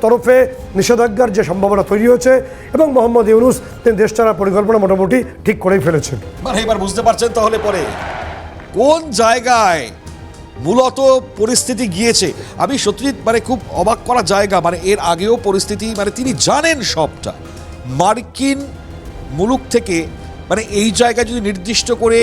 তরফে নিষেধাজ্ঞার যে সম্ভাবনা তৈরি হয়েছে এবং মোহাম্মদ ইউনূস তিনি দেশ ছাড়ার পরিকল্পনা মোটামুটি ঠিক করেই ফেলেছেন। মানে এবার বুঝতে পারছেন তাহলে পরে কোন জায়গায় মূলত পরিস্থিতি গিয়েছে। আমি সত্যি মানে খুব অবাক করা জায়গা, মানে এর আগেও পরিস্থিতি মানে তিনি জানেন সবটা। মার্কিন মুলুক থেকে মানে এই জায়গায় যদি নির্দিষ্ট করে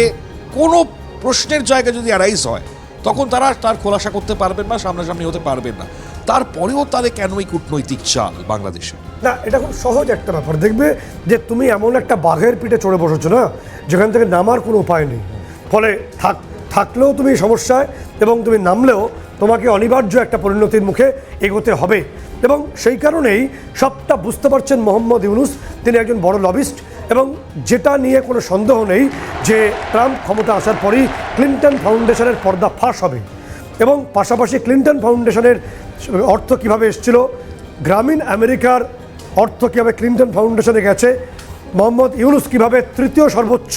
কোনো প্রশ্নের জায়গা যদি অ্যারাইজ হয় তখন তারা তার খোলাসা করতে পারবেন না, সামনাসামনি হতে পারবেন না। তারপরেও তাদের কেন এই কূটনৈতিক চাল বাংলাদেশে? না, এটা খুব সহজ একটা ব্যাপার। দেখবে যে তুমি এমন একটা বাঘের পিঠে চড়ে বসেছো না, যেখান থেকে নামার কোনো উপায় নেই। ফলে থাকলেও তুমি সমস্যায় এবং তুমি নামলেও তোমাকে অনিবার্য একটা পরিণতির মুখে এগোতে হবে। এবং সেই কারণেই সবটা বুঝতে পারছেন মোহাম্মদ ইউনূস, তিনি একজন বড় লবিস্ট এবং যেটা নিয়ে কোনো সন্দেহ নেই যে ট্রাম্প ক্ষমতা আসার পরই ক্লিন্টন ফাউন্ডেশনের পর্দা ফাঁস হবে। এবং পাশাপাশি ক্লিন্টন ফাউন্ডেশনের অর্থ কিভাবে এসেছিল, গ্রামীণ আমেরিকার অর্থ কীভাবে ক্লিন্টন ফাউন্ডেশনে গেছে, মোহাম্মদ ইউনূস কীভাবে তৃতীয় সর্বোচ্চ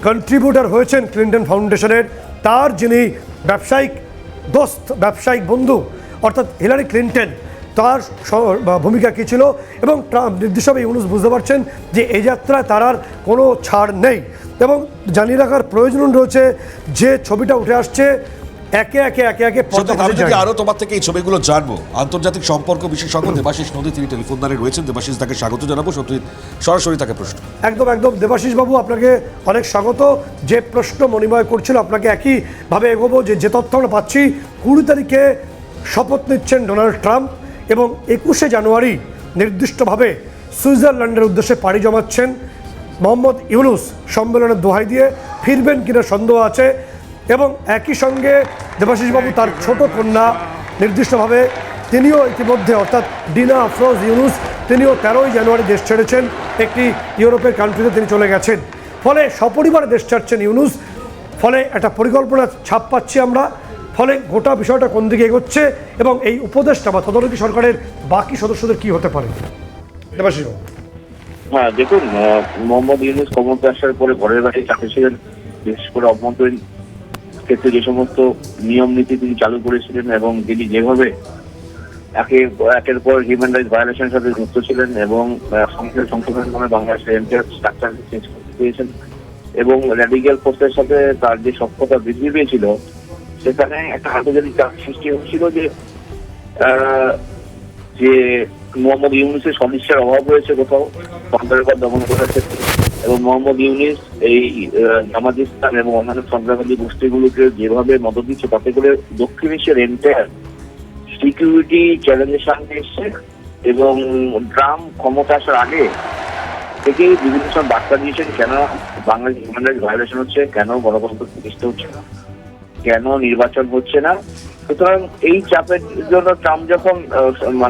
কন্ট্রিবিউটার হয়েছেন ক্লিন্টন ফাউন্ডেশনের, তার যিনি ব্যবসায়িক দোস্ত, ব্যবসায়িক বন্ধু অর্থাৎ হিলারি ক্লিন্টন, তার ভূমিকা কী ছিল। এবং নির্দিষ্টভাবে ইউনূস বুঝতে পারছেন যে এই যাত্রায় তার আর কোনো ছাড় নেই। এবং জানিয়ে রাখার প্রয়োজন রয়েছে যে ছবিটা উঠে আসছে একে একে আরো তোমার থেকে এই ছবিগুলো জানবো। আন্তর্জাতিক সম্পর্ক বিশেষজ্ঞ দেবাশিস নদী তিনি টেলিফোন দ্বারে রয়েছেন। দেবাশিস, তাকে স্বাগত জানাবো। সরাসরি তাকে প্রশ্ন। একদম দেবাশিস বাবু, আপনাকে অনেক স্বাগত। যে প্রশ্ন মণিময় করছিল আপনাকে একইভাবে এগোবো। যে তথ্য আমরা পাচ্ছি, 20 তারিখে শপথ নিচ্ছেন ডোনাল্ড ট্রাম্প এবং 21শে জানুয়ারি নির্দিষ্টভাবে সুইজারল্যান্ডের উদ্দেশ্যে পাড়ি জমাচ্ছেন মোহাম্মদ ইউনূস। সম্মেলনের দোহাই দিয়ে ফিরবেন কিনা সন্দেহ আছে। এবং একই সঙ্গে দেবাশিসবাবু তার ছোট কন্যা নির্দিষ্টভাবে তিনিও ইতিমধ্যে অর্থাৎ ডিনা আফরোজ ইউনূস তিনিও 13ই জানুয়ারি দেশ ছেড়েছেন, একটি ইউরোপের কান্ট্রিতে তিনি চলে গেছেন। ফলে সপরিবারে দেশ ছাড়ছেন ইউনূস। ফলে একটা পরিকল্পনা ছাপ পাচ্ছি আমরা। ফলে গোটা বিষয়টা কোন দিকে এগোচ্ছে এবং এই উপদেষ্টা বা তদারকি সরকারের বাকি সদস্যদের কি হতে পারে? দেবাশিসবাবু। হ্যাঁ, দেখুন, মোহাম্মদ ইউনূস ক্ষমতা আসার পরে ঘরের বাড়ি চাকরি ছিলেন। বিশেষ করে অভ্যন্তরীণ ক্ষেত্রে যে সমস্ত নিয়ম নীতি তিনি চালু করেছিলেন এবং তিনি যেভাবে একের পর হিউম্যান রাইটস ভায়োলেশনের সাথে যুক্ত ছিলেন এবং সংশোধনের নামে বাংলাদেশের এন্টায়ার স্ট্রাকচার চেঞ্জ করতে পেরেছেন এবং র্যাডিক্যাল ফোর্সের সাথে তার যে সক্ষতা বৃদ্ধি পেয়েছিল, সেখানে একটা আন্তর্জাতিক চাপ সৃষ্টি হচ্ছিল যে মোহাম্মদ ইউনূসের সদিচ্ছার অভাব রয়েছে কোথাও সন্ত্রাসবাদ দমন করার ক্ষেত্রে। এবং মোহাম্মদ ইউনূস এই জামাত ইসলাম এবং অন্যান্য সন্ত্রাসবাদী গোষ্ঠীগুলোকে যেভাবে মদত দিচ্ছে, তাতে করে দক্ষিণ এশিয়ার এন্টায়ার সিকিউরিটি চ্যালেঞ্জের সামনে এসছে। এবং ট্রাম্প ক্ষমতা আসার আগে থেকে বিভিন্ন সব বার্তা দিয়েছেন কেন বাংলাদেশ হিউম্যান রাইটস ভায়োলেশন হচ্ছে, কেন গণতন্ত্র প্রতিষ্ঠা হচ্ছে না, কেন নির্বাচন হচ্ছে না। সুতরাং এই চাপের জন্য ট্রাম্প যখন মানে